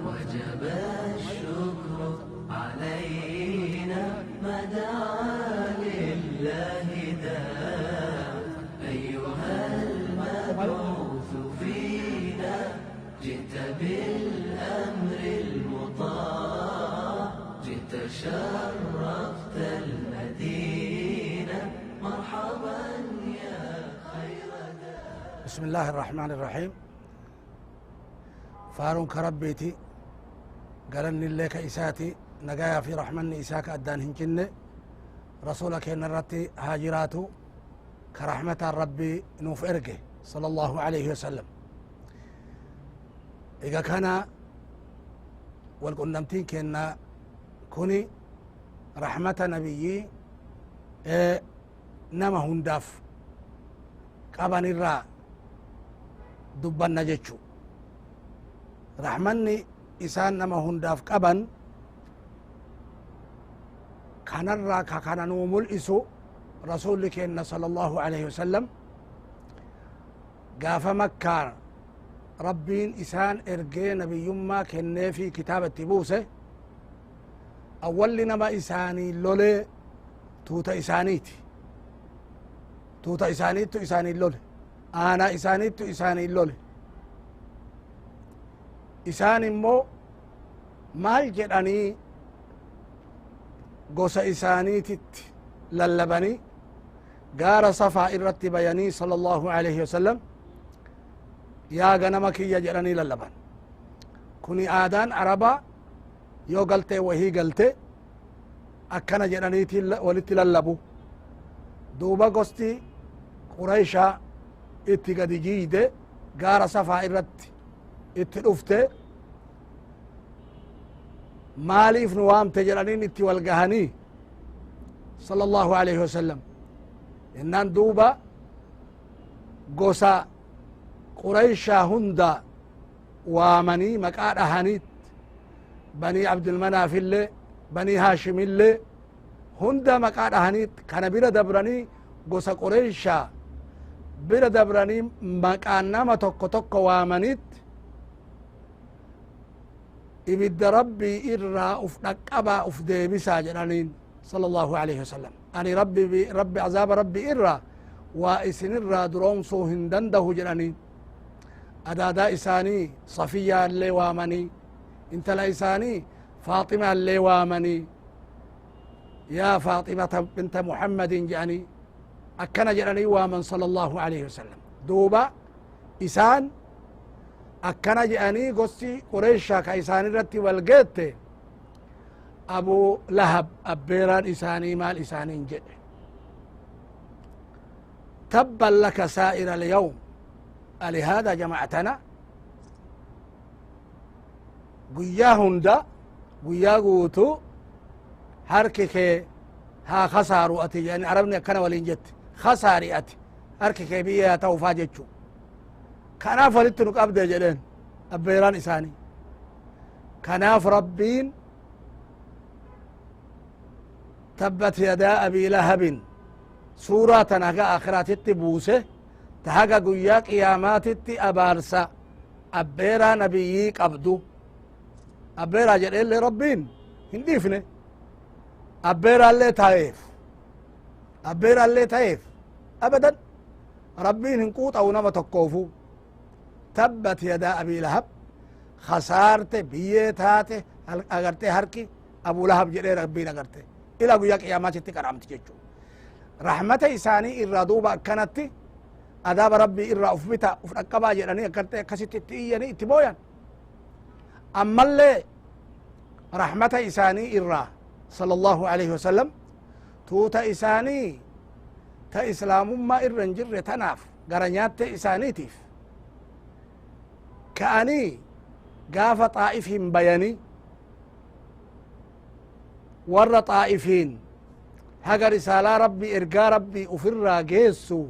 وجب الشكر علينا ما دعا لله داع أيها المبعوث فينا جئت بالأمر المطاع جئت شرفت المدينة مرحبا يا خير داع. بسم الله الرحمن الرحيم. فارون كربيتي قالني لك إساتي نجايا في رحمن إساك أدان هنجن رسولك إن الرتي هاجراتو كرحمة ربي نوف إرقه صلى الله عليه وسلم. إذا كان والقنمتين كنا كوني رحمة نبيي نما هنداف قبان الرا دبان نجتشو رحمني إسان نما هنداف قبان كان الرا كان نومل إسو رسولك إن صلى الله عليه وسلم قاف مكة ربين إسان إرقي نبي يما كنه في كتابة بوسه أول نما إساني اللولي توتا إسانيتي توتا إسانيتو إساني اللولي أنا إسانيتو إساني اللولي إسان مو مال جداني قوس إسانيتت للبني قار صفا إرتي بياني صلى الله عليه وسلم يا غنمك يا جراني للبن كوني آدان عربا يو قلتي وهي قلتي أكنا جرانيتي ولتي للبو دوبا قستي قريشا اتي قد جيدة قار صفا إرتي اتي رفته ماليف نوام تجرانين اتي والقهني صلى الله عليه وسلم إنان دوبا قوسا قريشا هندا وامني مقاد أهانيت بني عبد المناف اللي بني هاشم اللي هندا مقاد أهانيت كان بلا دبراني قوسا قريشا بلا دبراني مقاد نما توكو توكو وامنيت إبد ربي إرى أفنك أبا أفدي بساجرانين صلى الله عليه وسلم أني ربي عذاب ربي إرى وإسن إرى دروم صوهن دنده جرانين أدادا إساني صفية اللي وامني انت لا إساني فاطمة اللي وامني يا فاطمة بنت محمد جاني أكنا جراني وامن صلى الله عليه وسلم دوبا إسان أكنا جاني قصي قريشا كإساني رتي والقيت أبو لهب أبيران إساني مال إساني جد تبا لك سائر اليوم لهذا جمعتنا قيا هندا قيا قوتو هركك ها خسارو أتي يعني عربنا كان ولين جت خساري أتي هركك بيها توفا جتشو كناف ولتنك أبدا جلين أبيران إساني كناف ربين تبت يدا أبي لهب سورة نهجا آخرات التبوسه تهجا قيا قيامات أبارسا أبيرا نبيي قبدو أبيرا جلين لربين هنديفني أبيرا اللي تايف أبيرا اللي تايف أبدا ربين هنقوط أو نما تقوفو تبت يدا أبي لهب خسارته بيتاته أغرتي هركي أبو لهب جلين ربين أغرتي إلى قيا قيامات تكرامت جيجو رحمة إساني إرادوبا كانت أداب ربي إرا أفبتا أفرقبا جلاني أكرتي كسيت تييني اتبويا أما اللي رحمة إساني إرا صلى الله عليه وسلم توتا إساني تا إسلام ما إرن جر تناف غرنيات إساني تيف كأني قاف طائفهم بياني ور طائفين هقا رسالة ربي إرقا ربي أفرا جيسو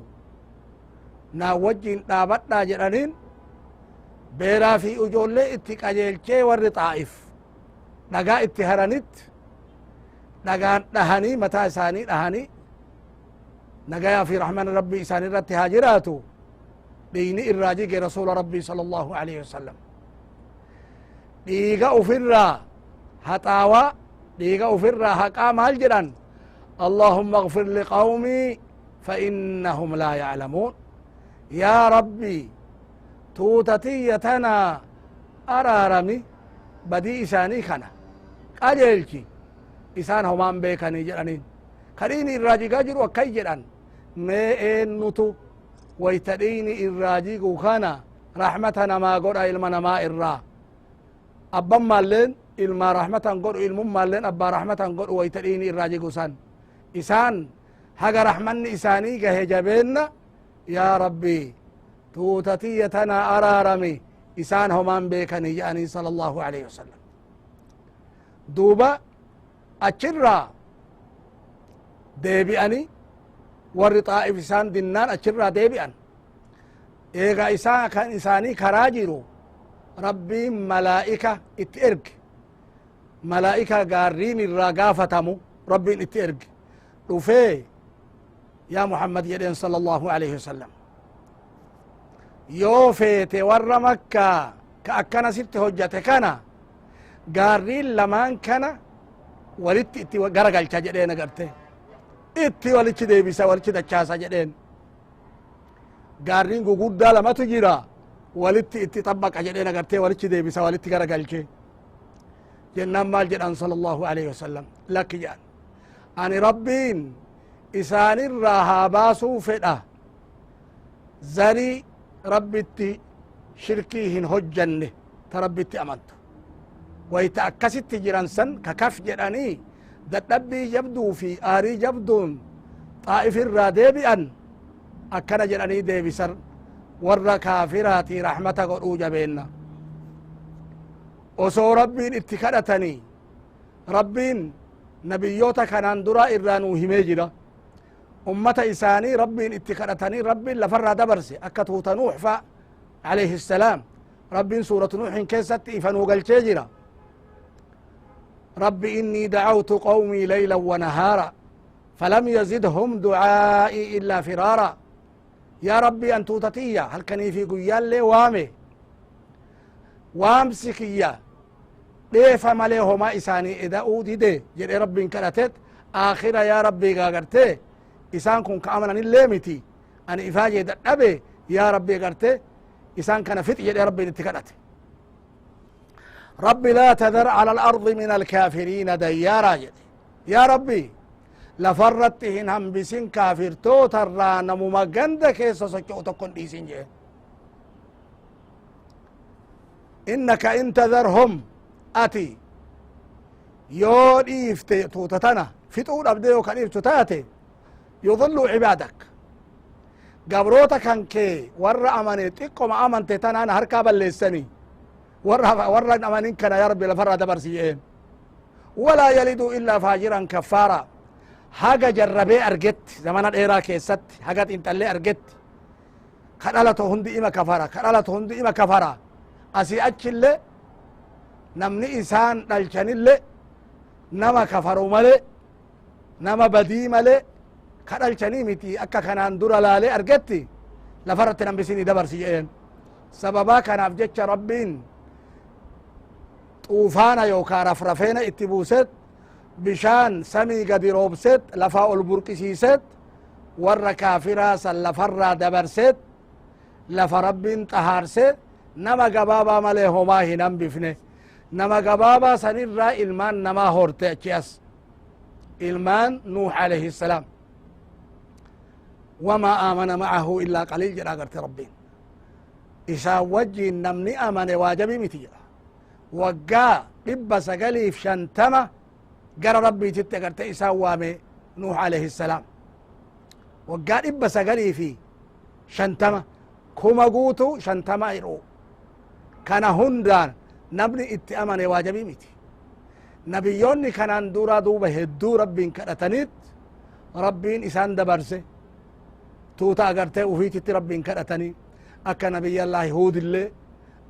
نا وجين دابتنا جرانين بيرا في أجولي اتك أجيلشي ور طائف نقا اتهرانيت نقا نهاني متى إساني نهاني نقا في رحمن ربي إساني رتي هاجراتو ديني الراجي رسول ربي صلى الله عليه وسلم ديغا أفرا هتاوى ديغا أفرا هقا مال جران اللهم اغفر لقومي فإنهم لا يعلمون يا ربي توتتيتنا أرارمي بدي إساني خنا قجلتي إسان همان بيكني جرانين كريني الراجي قاجر وكي جران ما إنتو ويتديني الراجي خنا رحمتنا ما قرأ إلمنا ما إرّا أبا مالين إلما رحمة قرأ إلم مالين أبا رحمة قرأ ويتديني الراجي قسان إسان حق رحمن إساني جبين يا ربي توتتيتنا أرارمي إسان همان بيكني يعني صلى الله عليه وسلم دوبا أجرّا deebi'ani warri xaa'if isaan dinnaan achirraa deebi'an eega isaa kan isaanii karaa jiru rabbiin malaa'ika itti erge malaa'ika gaarriin irraa gaafatamu rabbiin itti erge dhufee yaa muhammad jedheen sala allahu alayhi wasallam yoo feete warra makkaa ka akkana sitti hojjate kana gaarriin lamaan kana walitti itti garagalcha jedheen agarte itti walichi deebisa walichi dachaasa jedheen gaarriin guguddaa lamatu jira walitti itti xabbaqa jedheen agartee walichi deebisa walitti garagalche jennaan maal jedhan sala allahu alayhi wasallam lakki jedhan ani rabbiin isaanirraa haa baasuu fedha zarii rabbitti shirkii hin hojjanne ta rabbitti amantu wayta akkasitti jiran san kakaf jedhanii dadhabbii jabduu fi aarii jabduun xaa'if irraa deebi'an akkana jedhanii deebisan warra kaafiraati rahmata godhuu jabeenna osoo rabbiin itti kadhatanii rabbiin nabiyyoota kanaan dura irraa nuu himee jira ummata isaanii rabbiin itti kadhatanii rabbiin lafarraa dabarse akka tuuta nuux fa alayhi السلام rabbiin suuratu nuuxin keessatti ifa nuu galchee jira رب إني دعوت قومي ليلا ونهارا فلم يزدهم دعائي إلا فرارا يا ربي أن توتتيا هل كني في قيال لي وامي وامسكيا ليف مليه ما إساني إذا أودي دي جد ربي انكرتت آخرا يا ربي قاقرتي إسان كن كأمنا الليمتي أنا إفاجي دقبي يا ربي قرتي إسان كان فتي جد ربي انتكرتي ربي لا تذر على الأرض من الكافرين ديارا جدي يا ربي لفرتهن هم بسن كافر توتر نمو مغند كيسا سكو تكون ديسين جي إنك إن تذرهم أتي يو ديفت توتتنا فتور أبديو كان إفتتاتي يظلوا عبادك قبروتا كان كي ور أماني تقوم أمانتي تنانا هركابا للسني ورا أمانين كان يا ربي لفرا دبرسيين ولا يلد إلا فاجرا كفارا حاجة جربي أرجت زمان الإيراك ست حاجات انت اللي أرجت خلالته هندي إما كفارا خلالته هندي إما كفارا أسي أجل نمني إنسان دلچن اللي نما كفروا ملي نما بدي ملي خلالچني متي أكا كانان دورا لالي أرجتي لفرت نمبسيني دبرسيين سببا كان أفجتش ربين طوفانا يوكا رفرفينا اتبوست بشان سمي قد روبست لفا البرقسيست ور كافرا سلفر دبرست لفا رب طهارست نما قبابا مليهما هنم بفنه نما قبابا سنر إلمان نما هورتأكيس إلمان نوح عليه السلام وما آمن معه إلا قليل جراغرت ربين إسا وجي نمني أمن واجبي متيرا وقا إبا سقليف شنتمة قرى ربي تتقرت إسا وامي نوح عليه السلام وقا إبا سقليفي شنتمة كما قوتو شنتمة إرو كان هندان نبني اتأمن واجبي متي نبيوني كان دورا دوبة هدو ربين كرتنيت ربين إسان دبرسي توتا أقرتي وفيتي ربين كرتني أكا نبي الله هود اللي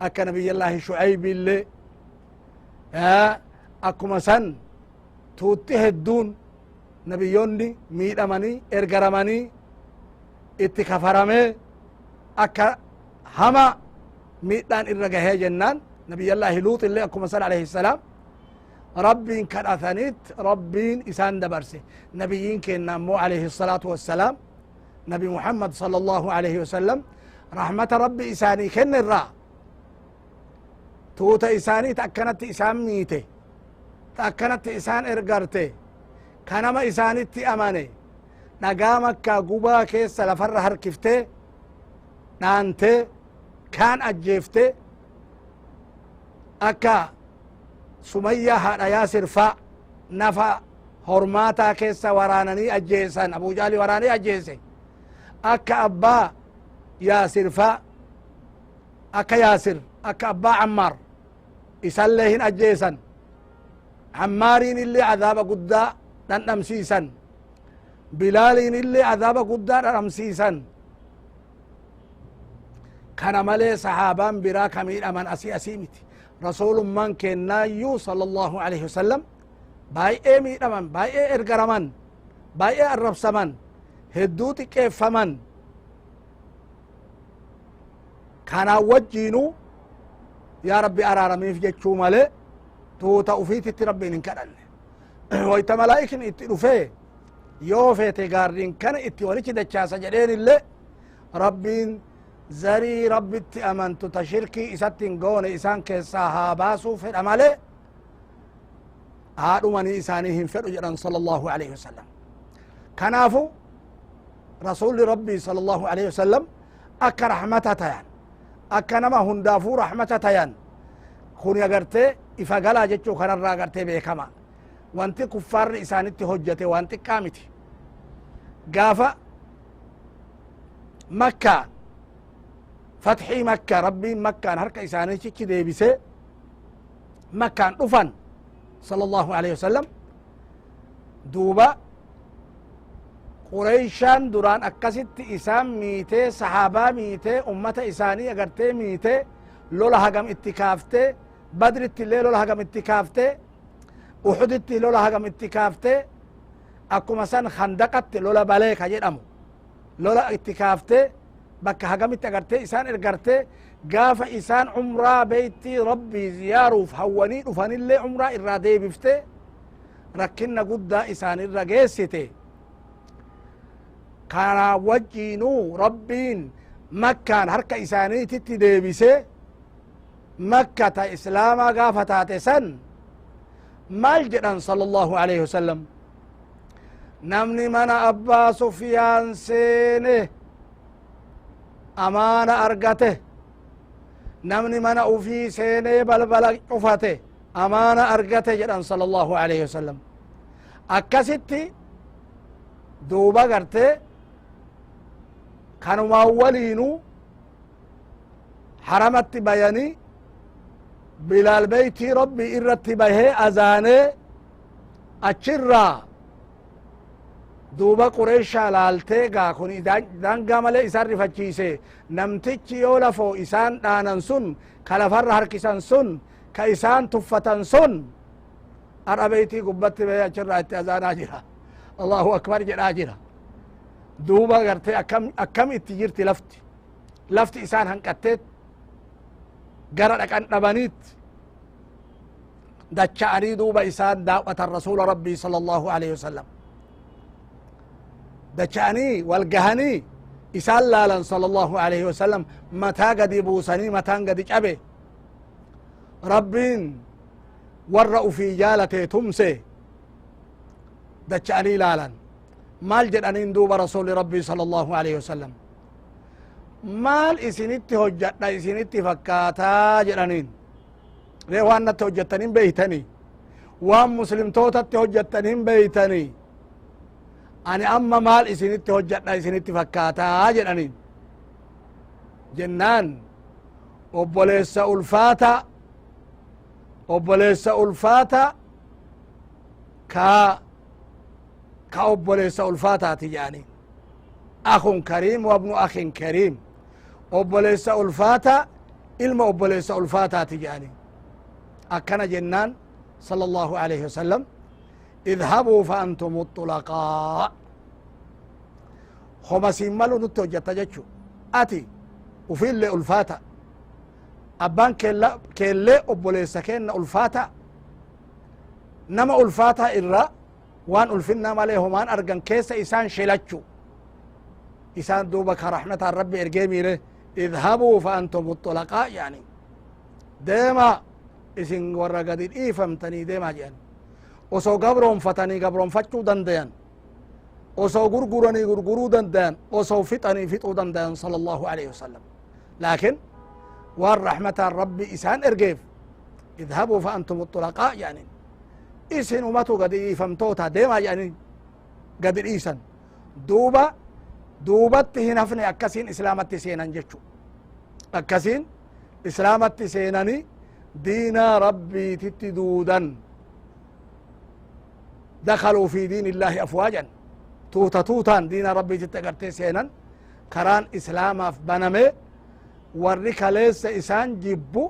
أكا نبي الله شعيب اللي أكما سن توتي هدون نبيوني ميد أماني إرقرماني اتكفرمي أكا hama miidhaan irra gahee jennaan nabiyallaahi luut illee akkuma san alayhi salaam rabbiin kadhataniit rabbiin isaan dabarse nabiyyiin keenna ammoo alayhi الsalaatu wassalaam nabi muhammad sala allahu alayhi wasallam rahmata rabbi isaanii kenne irraa tuuta isaanii ta akkanatti isaan miite ta akkanatti isaan ergarte kanama isaanitti amane dhagaa makkaa gubaa keessa lafarra harkiftee dhaante kaan ajjeefte akka sumayya haadha yaasir fa nafa hormaataa keessa waraananii ajjeesan abujaali waraanii ajjeese akka abbaa yaasir fa akka yaasir akka abbaa cammaar isallee hin ajjeesan cammaariin illee cadaaba guddaa dhandhamsiisan bilaaliin illee cadaaba guddaa dhandhamsiisan kana malee sahaabaan biraa ka miidhaman asii miti rasulummaan kennaayyuu sala allahu alayhi wasallam baay'ee miidhaman baay'ee ergaraman baay'ee arrabsaman hedduu xiqqeeffaman kanaan wajjiinu yaa rabbi araaramiif jechuu malee tuuta ufiititti rabbiin hin kadhanne wayta malaa'ikin itti dhufee yoo feete gaarriin kana itti walichi dachaasa jedheen illee rabbiin zarii rabbitti amantu ta shirkii isatti hin goone isaan keessaa haa baasuu fedha malee haadhumanii isaanii hin fedhu jedhan sala allahu alayhi wasallam kanaafu rasuli rabbii sala allahu alayhi wasallam akka rahmata tayan akka nama hundaafuu rahmata tayan kun agartee ifa galaa jechuu kanarraa agartee beekama wanti kuffaarri isaanitti hojjete waan xiqqaa miti gaafa makkaa fatxii makka rabbiin makkaan harka isaaniichichi deebise makkaan dhufan sala allahu alayhi wasallam duuba qureyshaan duraan akkasitti isaan miitee sahaabaa miitee ummata isaanii agartee miitee lola hagam itti kaaftee badritti illee lola hagam itti kaaftee uxuditti lola hagam itti kaaftee akkuma san khandaqatti lola balee ka jedhamu lola itti kaaftee bakka hagamitti agartee isaan ergarte gaafa isaan umraa beeytii rabbii ziyaaruuf hawwanii dhufanillee umraa irraa deebifte rakkinna guddaa isaanirra geessite kana wajjiinuu rabbiin makkaan harka isaaniititti deebise makkata islaamaa gaafa taate san maal jedhan sala allahu alayhi wasallam namni mana abbaa sufyaan seene amaana argate namni mana ufii seenee balbala cufate amaana argate jedhan sala allahu alayhi wasallam akkasitti duuba garte kanumaan waliinu haramatti bayani bilaal beytii rabbi irratti bahee azaanee achirraa duuba qureeshaa laaltee gaa kun dangaa malee isaan rifachiise namtichi yoo lafoo isaan dhaanan sun ka lafarra harkisan sun ka isaan tuffatan sun har'a beytii gubbatti bahee achirraa itti azaanaa jira allahu akbar jedhaa jira duuba gartee akkam itti jirti lafti isaan hanqatteet gara dhaqan dhabaniit dacha'anii duuba isaan daawwatan rasuula rabbii sala allahu alayhi wasallam dacha'anii walgahanii isaan laalan sala allahu alayhi wasallam mataa gadi buusanii mataan gadi cabe rabbiin warra ufii jaalatee tumse dacha'anii laalan maal jedhaniin duuba rasuli rabbii sala allahu alayhi wasallam maal isinitti hojjadha isinitti fakkaataa jedhaniin ree waan natti hojjettanin beeytanii waan muslimtootatti hojjettanin beeytanii ani amma maal isinitti hojjadha isinitti fakkaataa jedhaniin jennaan obboleessa ulfaata ka obboleessa ulfaataati jedhaniin akhun kariim wabnu akhin kariim obboleessa ulfaata ilma obboleessa ulfaataati jedhaniin akkana jennaan sala allahu alayhi wasallam idhabuu fa antum طلقاء homa siin malu nutti hojjetta jechu ati وفي اللي ألفاتا أبان كيلي أبوليسا كينا ألفاتا نما ألفاتا إرّا وان ألفنا ماليهمان أرغن كيس إسان شلچو إسان دوبك رحمة الرب إرقيمي له اذهبوا فأنتم الطلقاء يعني ديما إسن ورقد إيفمتني ديما جان وسو قبرهم فتني قبرهم فتشو دنديان وسو غرغرني غرغرو دنديان وسو فتني فتو دنديان صلى الله عليه وسلم لكن والرحمة الرب إسان إرقيف اذهبوا فأنتم الطلقاء يعني إسن ومتو قد إيفمتوتا ديما يعني قد إيسان دوبت هنفني أكسين إسلامت سينان جتشو أكسين إسلامت سيناني دينا ربي تتدودا دخلوا في دين الله أفواجا توتان دين ربي تتقرتي سينان كران إسلام بنمي ورّك ليس إسان جبو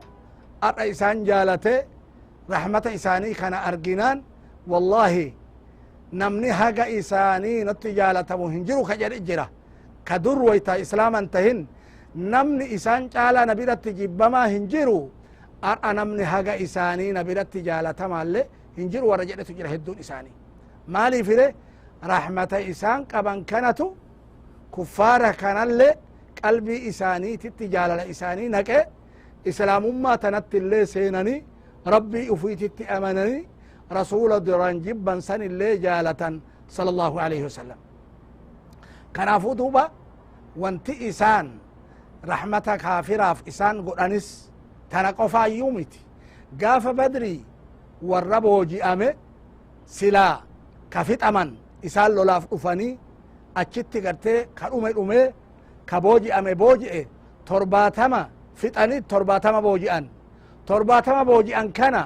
أرى إسان جالته رحمة إساني كان أرقنان والله نمني حقا إساني نتجالته هنجرو خجر إجرا كدر ويتا إسلاما تهن نمني إسان جالا نبيرت تجيبما هنجرو أرى نمني حقا إساني نبيرت تجالته مالي هنجرو ورجل تجرى هدون إساني مالي فيه رحمة إسان قبن كانتو كفارة كان اللي قلبي إساني تتجالل إساني نكي إسلام ما تنت اللي سينني ربي أفيت أمنني رسول دران جبا سن اللي جالة صلى الله عليه وسلم كان فوتوبا وانتي إسان رحمة كافرة في إسان قرانس تنقفا يومتي قاف بدري والربو جئامي سلا كفت أمن إسان لولاف أفاني أجت قرتي كالأمي كبوجي أمي بوجي ترباتما فتاني ترباتما بوجي أن ترباتما بوجي أن كان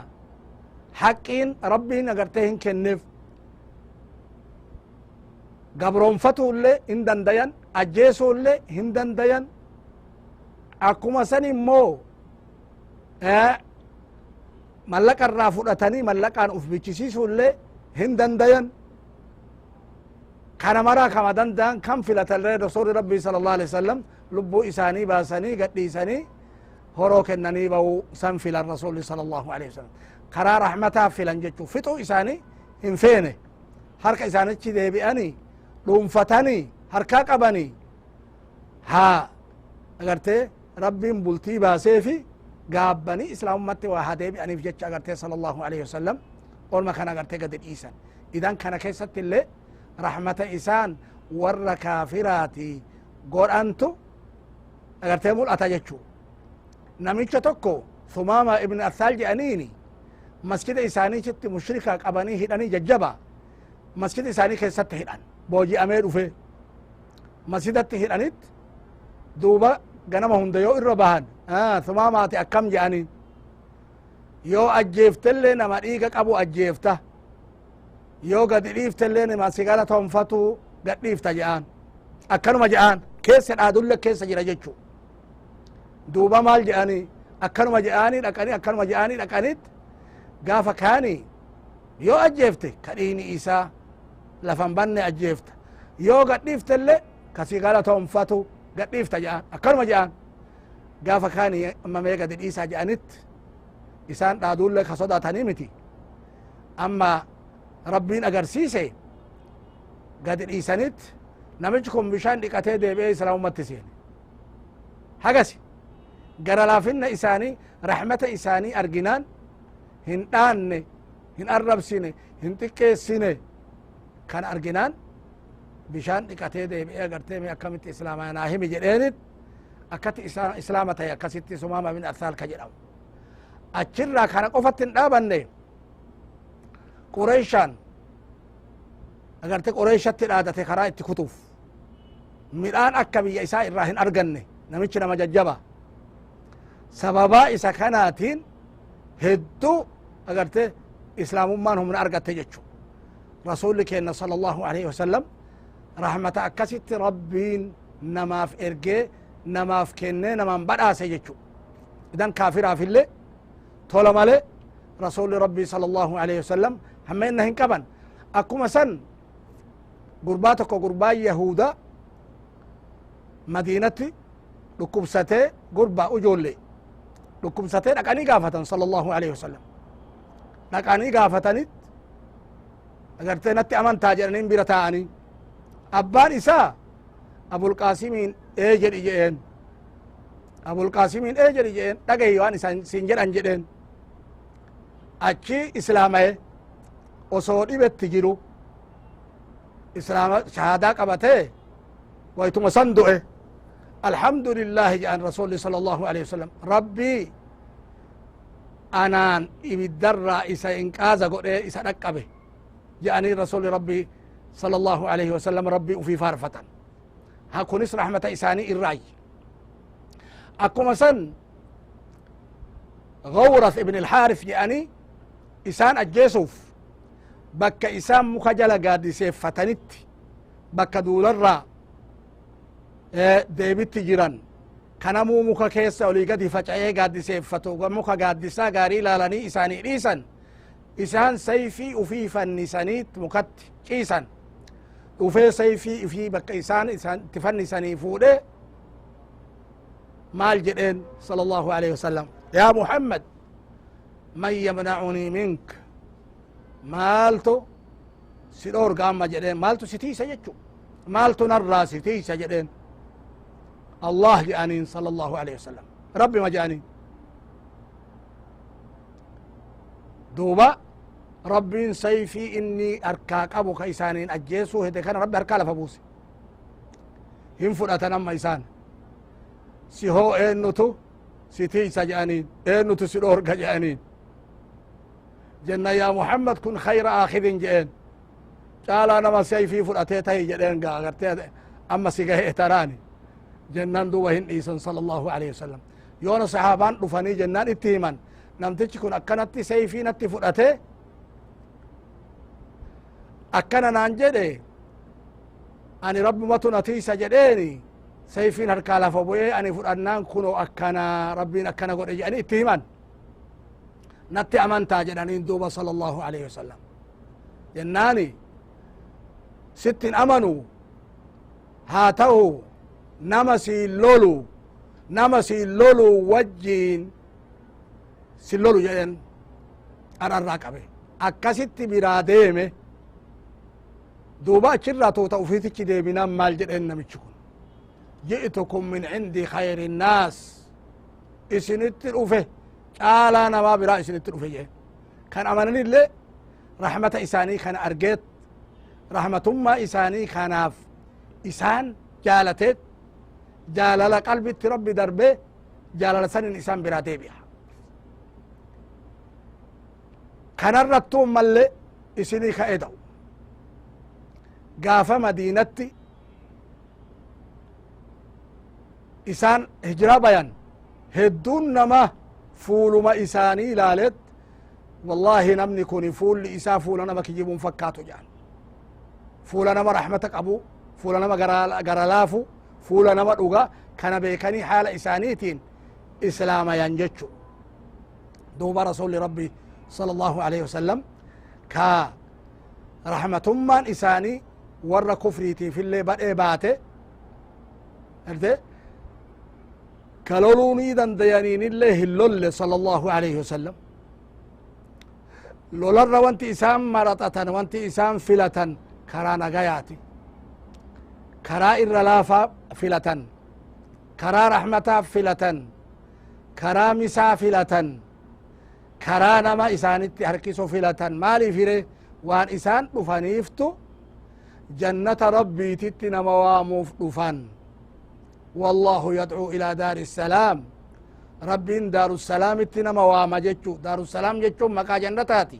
حقين ربي نقرتهن كنف قبرون فتو اللي هندن ديان أجيسو اللي هندن ديان أكما سني مو ملك الرافضتني ملك أن أفبتشيسو اللي هندن ديان كان مرا كما دندان كم فلت رسول ربي صلى الله عليه وسلم لبو إساني باسني قد إساني هروك النني بو سنفل الرسول صلى الله عليه وسلم كرا رحمتها فلن جتشو فتو إساني انفيني حركة إساني چي بياني لنفتني حركة قبني ها اگرتي ربي بلتي باسيفي قابني إسلام متي وحدي بياني في جتش اگرتي صلى الله عليه وسلم قول ما كان اگرتي قد إيسان إذن كان كيست اللي رحمة إسان ور كافراتي قول أنتو اگرتي ملأتا جتشو نميچة تكو ثمامة ابن الثالج أنيني مسجد إساني شت مشركة قباني هداني ججبا مسجد إساني كيست هدان بوجي أمير وفي مسجد هدانيت دوبا غنمهم ديو إرباهن ثمامة أكم جاني يو أجيفت اللي نما إيقاك أبو أجيفته يو قد إيفت اللي نما سيقالة تنفتو قد إيفت جان أكنما جان كيس الآدول لك كيس جرجتشو دوبا مال جاني أكنما جاني لكني أكنما جاني لكنيت قافا كاني يو أجيفته كريني إيسا لفن بني أجيفته يو قد إيفت اللي كسيقالة تنفتو قد إيفت جان أكنما جان قافا كاني أما ميقا دي إيسا جانت إسان دادول لك صدا تنيمتي أما ربين أقرسيسي قد إيسانت نمجكم بشان ديكاتي دي بي إسلام متسين حقسي قرى لافن إساني رحمة إساني أرقنان هن آن هن أرب سنة هن تكي سنة كان أرقنان بشان ديكاتي دي بي أقرتي مي أكمت إسلام ناهم جرينت أكت إسلامة أكسيت سمامة من أرثال كجرام أجرى كان قفت دابني قريشان أغرتك قريشت الآدة خرائط كتوف ميران أكبي إساء الراهن أرغني نميشنا مججبا سببا إسا كاناتين هدو أغرتك إسلام من هم أرغت جتشو رسولك إن صلى الله عليه وسلم رحمة أكست ربين نماف إرقى نماف كنة نمام بدأ سيجتشو إذن كافرها في اللي طول مالي رسول ربي صلى الله عليه وسلم هم إنهن كبن أكما سن قرباتك وقرباء يهودا مدينتي dhukkubsatee gurbaa ujoollee dhukkubsatee dhaqanii gaafatan sallallahu alaihi wasallam dhaqanii gaafatanit agartee natti amantaa jedhaniin bira taa'anii abbaan isaa abulqaasimiin jedhi jedheen abulqaasimiin jedhi jedheen dhagayi waan isan siin jedhan jedheen achi islaamaye osoo dhibetti jiru islaama shahaadaa qabatee waytuma san du'e alhamdulillahi jedhan rasuli sala allahu alehi wasalam rabbii anaan ibiddarraa isa inqaaza godhe isa dhaqqabe jedhanii rasuli rabbii sala allahu alaihi wasalam rabbii ufii faarfatan ha kunis rahmata isaanii irraay akkuma san gawrath ibn alxaarif jedhanii isaan ajjeesuuf bakka isaan muka jala gaaddiseeffatanitti bakka duularraa deebitti jiran kanamuu muka keessa olii gadi faca'ee gaaddiseeffatu muka gaaddisaa gaarii ilaalanii isaanii dhiisan isaan sayfii ufii fannisaniit mukatti ciisan dhufee sayfii ufii bakka isaan itti fannisanii fuudhe maal jedheen sala allahu alaihi wasalam yaa muhammad man yamnacunii mink maaltu si dhoorga amma jedheen maaltu si tiisa jechu maaltu narraa si tiisa jedheen allah jedhaniin sala allahu alaihi wasalam rabbi ma jedhaniin duuba rabbiin sayfii inni harkaa qabu ka isaaniin ajjeesuu hede kana rabbi harkaa lafa buuse hin fudhatan amma isaan si hoo eennutu si tiisa jedhaniin eennutu si dhoorga jedhaniin jenna yaa muhammad kun khayra aakidin jedheen caalaa nama sayfii fudhatee tahi jedheen gaa agartee amma si gahe taraani jennan duuba hin dhiisan sala allahu alaihi wasalam yoona sahaabaan dhufanii jennaan itti himan namtichi kun akkanatti sayfii natti fudhatee akkana naan jedhe ani rabbumatu na tiisa jedheeni sayfiin harkaa lafa bu'ee ani fudhannaan kuno akkana rabbiin akkana godhe jedhani itti himan natti amantaa jedhaniin duuba sala allahu alaihi wasalam jennaani sittin amanu haa ta'u nama siin lolu wajjiin sin lolu jedhen ararraa qabe akkasitti biraa deeme duuba achirraa tuuta ufitichi deebinan maal jedhen namichi kun ji'tukum min cindi khayri innaas isinitti dhufe caalaa namaa biraa isinitti dhufe jedhe kan amananillee rahmata isaanii kana argeet rahmatummaa isaanii kanaaf isaan jaalateet jaalala qalbitti rabbi darbe jaalala sanin isaan biraa deebi'a kanarrattuu malle isinii ka'e da'u gaafa madiinatti isaan hijira bayan hedduun nama fuuluma isaanii ilaaleet wallahi namni kun fuulli isaa fuula nama kijibuun fakkaatu jedhan fuula nama rahmata qabu fuula nama gara laafu fuula nama dhuga kana beekanii haala isaaniitiin islaamayan jechu duuba rasuli rabbi sala allahu alaihi wasalam ka rahmatummaan isaanii warra kufriitiifillee badhee baate arte ka lolunii dandayaniinillee hin lolle sala allahu alaihi wasalam lolarra wanti isaan maraxatan wanti isaan filatan karaa nagayaati karaa irra laafaa filatan karaa rahmataa filatan karaa misaa filatan karaa nama isaanitti harkisu filatan maaliif hire waan isaan dhufaniiftu jannata rabbiititti nama waamuuf dhufan wallahu yadcuu ilaa daari الsalaam rabbiin daarussalaamitti nama waama jechu daarussalaam jechuun maqaa jannataati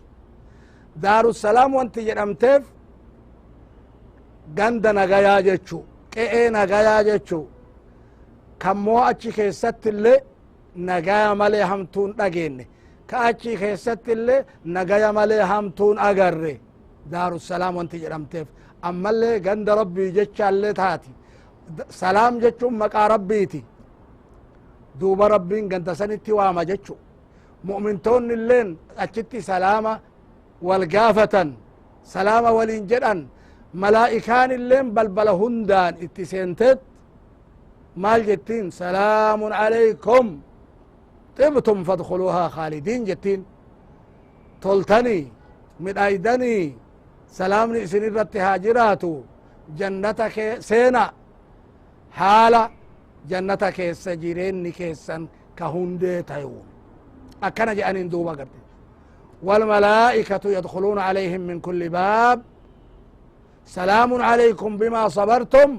daarussalaam wanti jedhamteef ganda nagayaa jechu qe'ee nagayaa jechu kammoo achi keessatti illee nagaya malee hamtuun dhageenne ka achi keessatti illee nagaya malee hamtuun agarre daarussalaam wanti jedhamteef ammallee ganda rabbii jechaallee taati salaam jechuun maqaa rabbiiti duuba rabbiin ganda sanitti waama jechu mu'mintoonni illeen achitti salaama wal gaafatan salaama waliin jedhan malaa'ikaan illeen balbala hundaan itti seenteet مال جتين سلام عليكم طبتم فادخلوها خالدين جتين تلتني من أيدني سلام نئسن الرت هاجراتو جنتك سينا حالة جنتك سجيرين كيسن كهندي تيون أكنا جأنين دوبا قرد والملائكة يدخلون عليهم من كل باب سلام عليكم بما صبرتم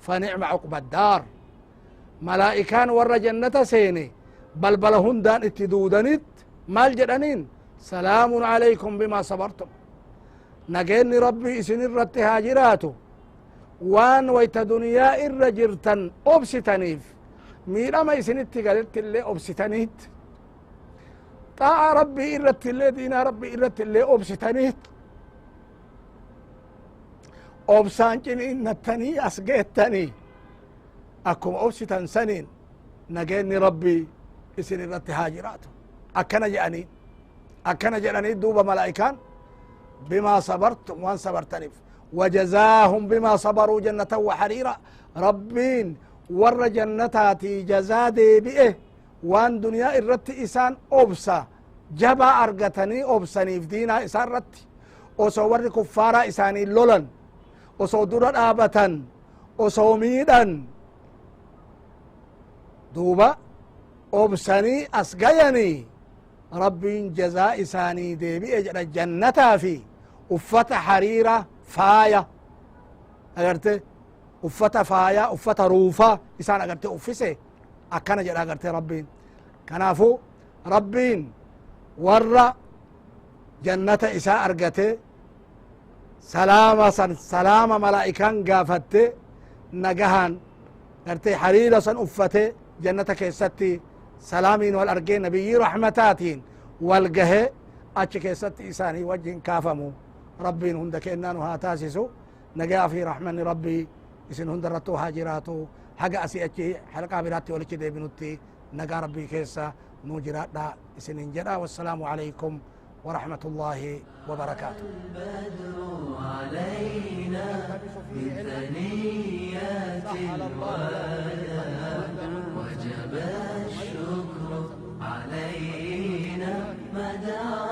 فنعم عقب الدار ملائكان ور جنة سيني بل هندان اتدودنت مال جدنين سلام عليكم بما صبرتم نجيني ربي اسن الرت هاجراتو وان ويت دنيا الرجرتن أبستنيف ميرا ما اسنت قالت اللي أبستنيت طاع ربي إرت اللي دينا ربي إرت اللي أبستنيت أبسانجن إنتني أسقيتني أكم أبستن سنين نجيني ربي اسن الرت هاجراتو أكنا جاني دوبا ملائكان بما صبرتم وان صبرتني وجزاهم بما صبروا جنة وحريرا ربين ور جنتاتي جزا ديبئه وان دنيا الرت إسان أبسا جبا أرغتني أبسني في دينا إسان رت وسو ور كفارا إساني لولن وسو درد آبتن وسو ميدن دوبا أبسني أسقيني ربين جزاء إساني ديبئه جنتا في أفت حريرة فايا أغرت أفت فايا أفت روفا إسان أغرت أفسه أكنا جدا أغرت ربين كنافو ربين ور جنة إساء أرغت سلام ملائكان قافت نقهان أغرت حريرة سن أفت جنة كيستي سلامين والأرقين نبي رحمتاتين والقه أتش كيستي إساني وجه كافمو ربين هندك إنانو هاتاسسو نجا في رحمن ربي إسن هند رتو هاجراتو حقا أسي أتشي حلقة براتي ولكي دي بنوتي نجا ربي كيسا نوجرات دا إسن انجرا والسلام عليكم ورحمة الله وبركاته البدر علينا بثنيات الوداع وجب الشكر علينا ما دعا